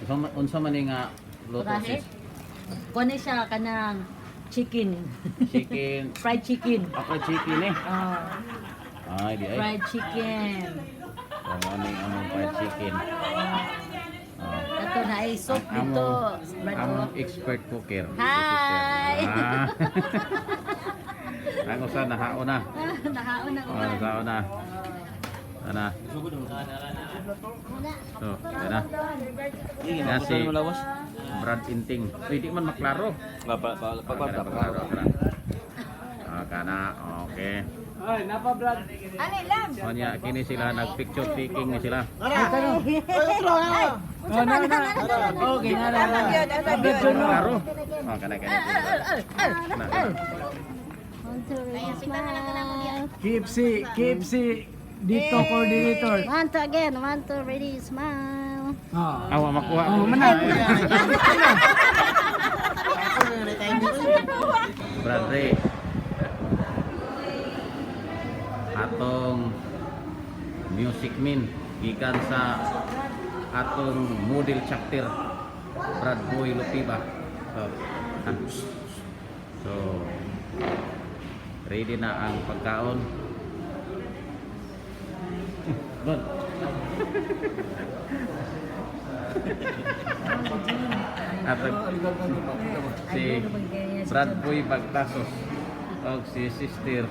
Unsa man ni nga luto Putahe? sis? Kone siya kanang chicken. Chicken. Fried chicken. Ako chicken eh. Ay, di ay. Fried chicken. Ano yung among fried chicken? Ito na ay soup Ang dito. among expert cooker. Hi! Ang usa nahaon na. Nakaon na ko. Nahaon na. Ana. So, na. Yan si Brad Inting. Pwede man maklaro. Maklaro. Kana, okay. Ay, napa Brad. Ano lang? Kanya, kini sila nag-picture taking ni sila. Okay, na. Maklaro. Kana. KFC dito coordinator. One, two again. One, two, ready, smile. Awa makuha. Oh, manang. Bradre. Atong music min gikan sa atong model chapter Brad Boy Lupiba. So ready na ang pagkaon. Bon. Atong si Brad Boy Bagtasos o si Sister